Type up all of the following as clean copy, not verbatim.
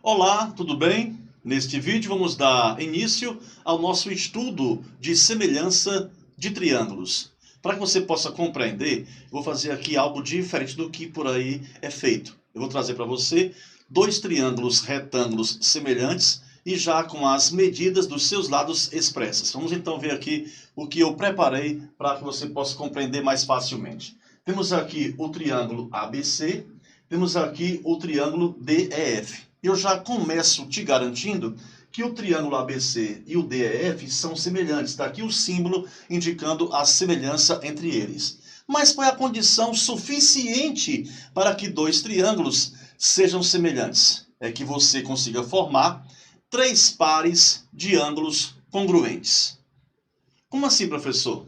Olá, tudo bem? Neste vídeo vamos dar início ao nosso estudo de semelhança de triângulos. Para que você possa compreender, vou fazer aqui algo diferente do que por aí é feito. Eu vou trazer para você dois triângulos retângulos semelhantes e já com as medidas dos seus lados expressas. Vamos então ver aqui o que eu preparei para que você possa compreender mais facilmente. Temos aqui o triângulo ABC, temos aqui o triângulo DEF. Eu já começo te garantindo que o triângulo ABC e o DEF são semelhantes. Está aqui o símbolo indicando a semelhança entre eles. Mas qual é a condição suficiente para que dois triângulos sejam semelhantes? É que você consiga formar três pares de ângulos congruentes. Como assim, professor?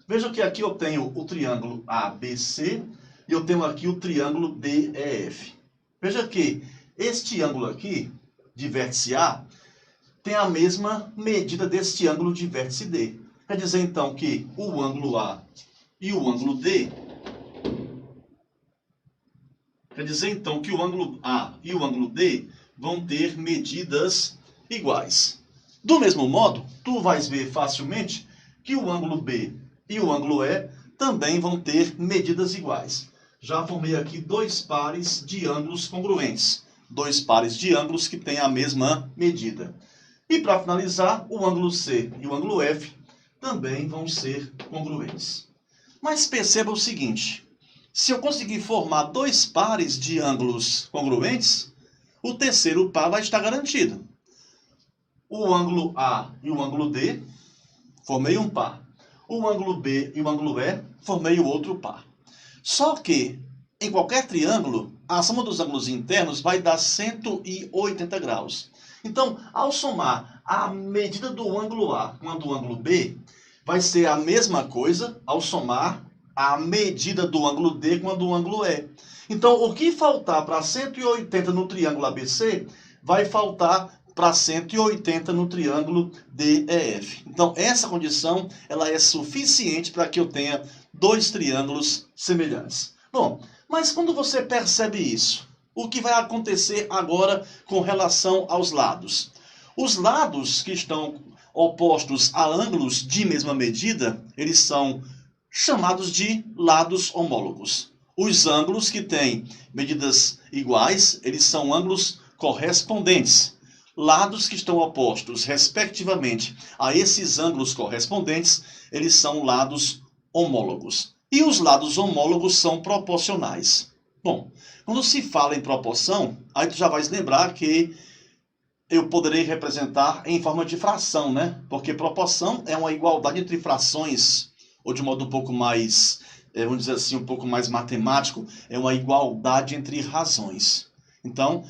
Veja que aqui eu tenho o triângulo ABC e eu tenho aqui o triângulo DEF. Veja que este ângulo aqui, de vértice A, tem a mesma medida deste ângulo de vértice D. Quer dizer, então, que o ângulo A e o ângulo D... Quer dizer, então, que o ângulo A e o ângulo D vão ter medidas iguais. Do mesmo modo, tu vais ver facilmente que o ângulo B e o ângulo E também vão ter medidas iguais. Já formei aqui dois pares de ângulos congruentes. Dois pares de ângulos que têm a mesma medida. E para finalizar, o ângulo C e o ângulo F também vão ser congruentes. Mas perceba o seguinte, se eu conseguir formar dois pares de ângulos congruentes, o terceiro par vai estar garantido. O ângulo A e o ângulo D, formei um par. O ângulo B e o ângulo E, formei o outro par. Só que, em qualquer triângulo, a soma dos ângulos internos vai dar 180 graus. Então, ao somar a medida do ângulo A com a do ângulo B, vai ser a mesma coisa ao somar a medida do ângulo D com a do ângulo E. Então, o que faltar para 180 no triângulo ABC, vai faltar para 180 no triângulo DEF. Então, essa condição ela é suficiente para que eu tenha dois triângulos semelhantes. Bom, mas quando você percebe isso, o que vai acontecer agora com relação aos lados? Os lados que estão opostos a ângulos de mesma medida, eles são chamados de lados homólogos. Os ângulos que têm medidas iguais, eles são ângulos correspondentes. Lados que estão opostos, respectivamente, a esses ângulos correspondentes, eles são lados homólogos. E os lados homólogos são proporcionais. Bom, quando se fala em proporção, aí tu já vais lembrar que eu poderei representar em forma de fração, né? Porque proporção é uma igualdade entre frações, ou de modo um pouco mais, vamos dizer assim, um pouco mais matemático, é uma igualdade entre razões. Então,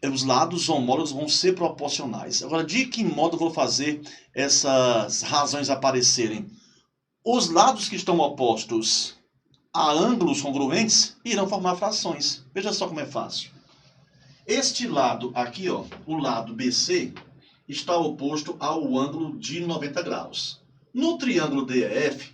os lados homólogos vão ser proporcionais. Agora, de que modo eu vou fazer essas razões aparecerem? Os lados que estão opostos a ângulos congruentes irão formar frações. Veja só como é fácil. Este lado aqui, ó, o lado BC, está oposto ao ângulo de 90 graus. No triângulo DEF,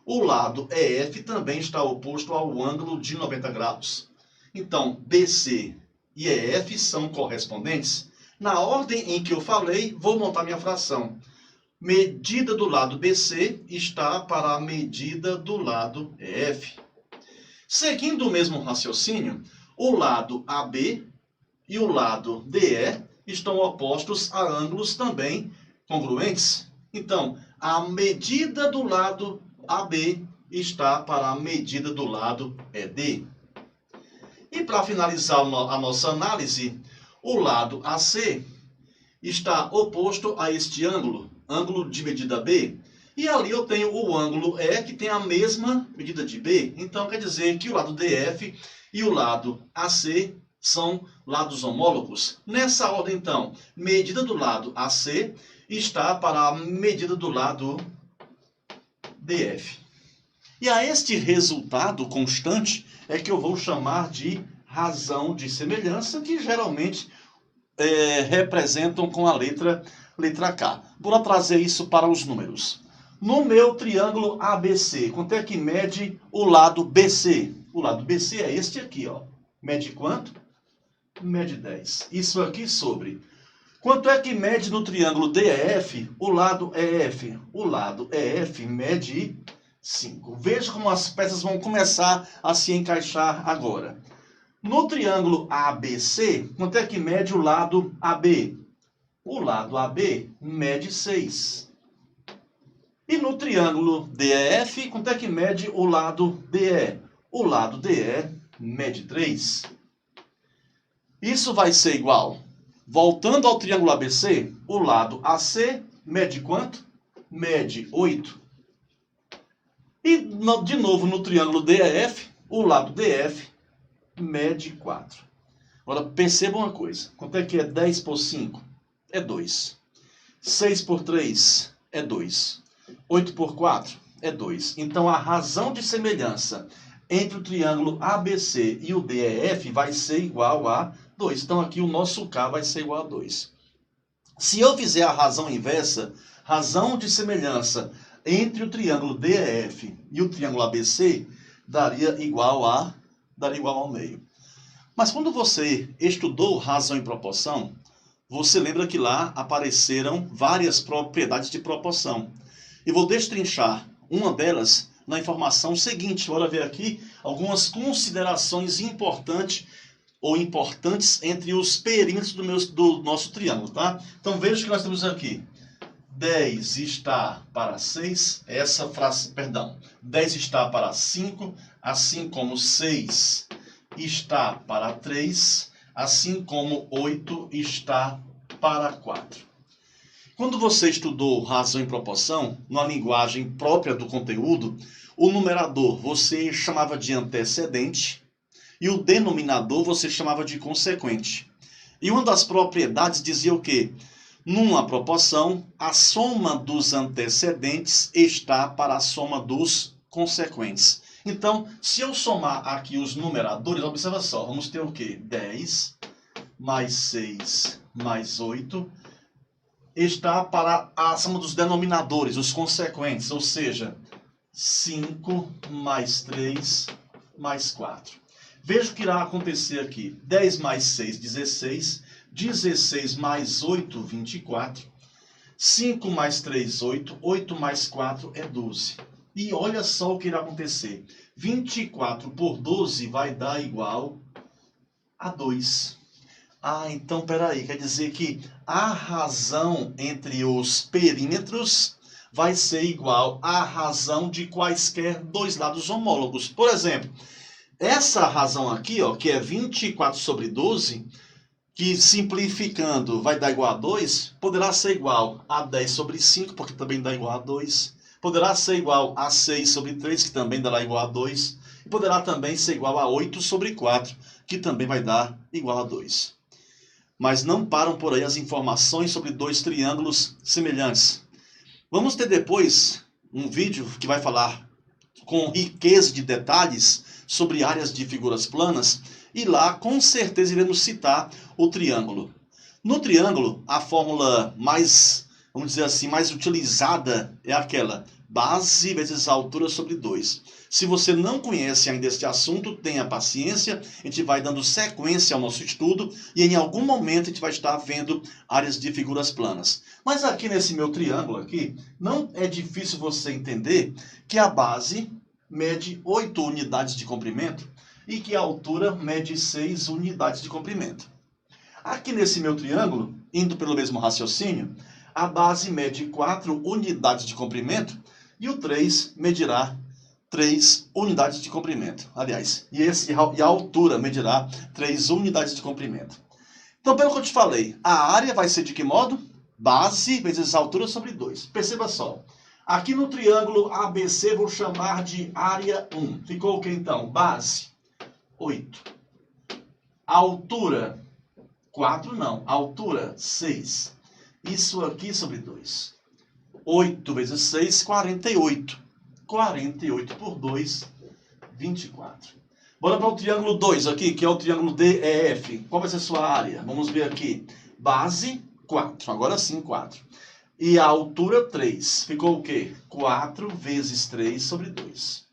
o lado EF também está oposto ao ângulo de 90 graus. Então, BC e EF são correspondentes. Na ordem em que eu falei, vou montar minha fração. Medida do lado BC está para a medida do lado EF. Seguindo o mesmo raciocínio, o lado AB e o lado DE estão opostos a ângulos também congruentes. Então, a medida do lado AB está para a medida do lado ED. E para finalizar a nossa análise, o lado AC está oposto a este ângulo, ângulo de medida B, e ali eu tenho o ângulo E, que tem a mesma medida de B. Então, quer dizer que o lado DF e o lado AC são lados homólogos. Nessa ordem, então, medida do lado AC está para a medida do lado DF. E a este resultado constante é que eu vou chamar de razão de semelhança, que geralmente representam com a letra K. Bora trazer isso para os números. No meu triângulo ABC, quanto é que mede o lado BC? O lado BC é este aqui, ó. Mede quanto? mede 10. Isso aqui sobre... Quanto é que mede no triângulo DEF o lado EF? O lado EF mede 5. Veja como as peças vão começar a se encaixar agora. No triângulo ABC, quanto é que mede o lado AB? O lado AB mede 6. E no triângulo DEF, quanto é que mede o lado DE? O lado DE mede 3. Isso vai ser igual... Voltando ao triângulo ABC, o lado AC mede quanto? Mede 8. E, de novo, no triângulo DEF, o lado DF mede 4. Agora, perceba uma coisa. Quanto é que é 10 por 5? É 2. 6 por 3 é 2. 8 por 4 é 2. Então, a razão de semelhança entre o triângulo ABC e o DEF vai ser igual a 2. Então, aqui o nosso K vai ser igual a 2. Se eu fizer a razão inversa, razão de semelhança entre o triângulo DEF e o triângulo ABC, daria igual ao meio. Mas quando você estudou razão e proporção, você lembra que lá apareceram várias propriedades de proporção. E vou destrinchar uma delas na informação seguinte. Bora ver aqui algumas considerações importantes entre os perímetros do nosso triângulo, tá? Então veja que nós temos aqui 10 está para 6, 10 está para 5, assim como 6 está para 3, assim como 8 está para 4. Quando você estudou razão e proporção, numa linguagem própria do conteúdo, o numerador você chamava de antecedente e o denominador você chamava de consequente. E uma das propriedades dizia o quê? Numa proporção, a soma dos antecedentes está para a soma dos consequentes. Então, se eu somar aqui os numeradores, observa só, vamos ter o quê? 10 mais 6 mais 8 está para a soma dos denominadores, os consequentes, ou seja, 5 mais 3 mais 4. Veja o que irá acontecer aqui. 10 mais 6, 16. 16 mais 8, 24. 5 mais 3, 8. 8 mais 4 é 12. E olha só o que irá acontecer. 24 por 12 vai dar igual a 2. Ah, então peraí. Quer dizer que a razão entre os perímetros vai ser igual à razão de quaisquer dois lados homólogos. Por exemplo, essa razão aqui, ó, que é 24 sobre 12, que simplificando vai dar igual a 2, poderá ser igual a 10 sobre 5, porque também dá igual a 2. Poderá ser igual a 6 sobre 3, que também dará igual a 2. E poderá também ser igual a 8 sobre 4, que também vai dar igual a 2. Mas não param por aí as informações sobre dois triângulos semelhantes. Vamos ter depois um vídeo que vai falar com riqueza de detalhes sobre áreas de figuras planas, e lá com certeza iremos citar o triângulo. No triângulo, a fórmula mais, vamos dizer assim, mais utilizada é aquela base vezes a altura sobre 2. Se você não conhece ainda este assunto, tenha paciência, a gente vai dando sequência ao nosso estudo e em algum momento a gente vai estar vendo áreas de figuras planas. Mas aqui nesse meu triângulo aqui, não é difícil você entender que a base mede 8 unidades de comprimento e que a altura mede 6 unidades de comprimento. Aqui nesse meu triângulo, indo pelo mesmo raciocínio, a base mede 4 unidades de comprimento e o 3 medirá 3 unidades de comprimento. Aliás, e a altura medirá 3 unidades de comprimento. Então, pelo que eu te falei, a área vai ser de que modo? Base vezes a altura sobre 2. Perceba só. Aqui no triângulo ABC vou chamar de área 1. Ficou o que então? Base, 8. Altura, 4 não. Altura, 6. Isso aqui sobre 2. 8 vezes 6, 48. 48 por 2, 24. Bora para o triângulo 2 aqui, que é o triângulo DEF. Qual vai ser a sua área? Vamos ver aqui. Base, 4. Agora sim, 4. E a altura, 3. Ficou o quê? 4 vezes 3 sobre 2.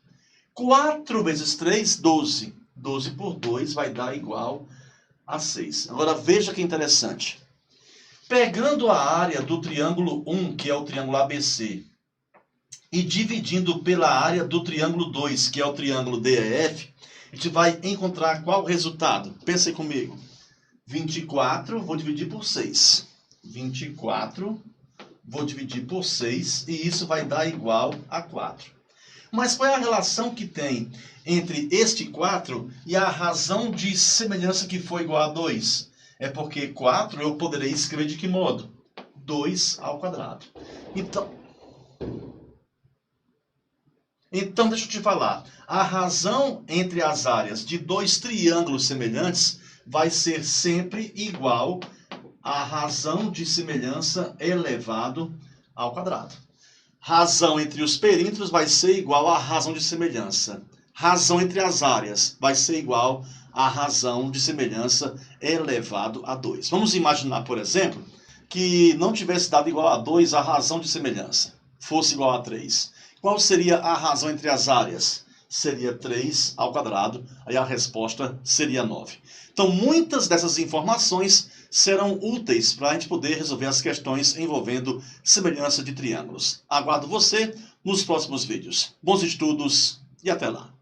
4 vezes 3, 12. 12 por 2 vai dar igual a 6. Agora veja que interessante. Pegando a área do triângulo 1, que é o triângulo ABC, e dividindo pela área do triângulo 2, que é o triângulo DEF, a gente vai encontrar qual resultado? Pensem comigo. 24, vou dividir por 6. 24, vou dividir por 6, e isso vai dar igual a 4. Mas qual é a relação que tem entre este 4 e a razão de semelhança que foi igual a 2? É porque 4 eu poderei escrever de que modo? 2 ao quadrado. Então, deixa eu te falar. A razão entre as áreas de dois triângulos semelhantes vai ser sempre igual à razão de semelhança elevado ao quadrado. Razão entre os perímetros vai ser igual à razão de semelhança. Razão entre as áreas vai ser igual à razão de semelhança elevado a 2. Vamos imaginar, por exemplo, que não tivesse dado igual a 2 a razão de semelhança. Fosse igual a 3. Qual seria a razão entre as áreas? Seria 3 ao quadrado, aí a resposta seria 9. Então, muitas dessas informações serão úteis para a gente poder resolver as questões envolvendo semelhança de triângulos. Aguardo você nos próximos vídeos. Bons estudos e até lá!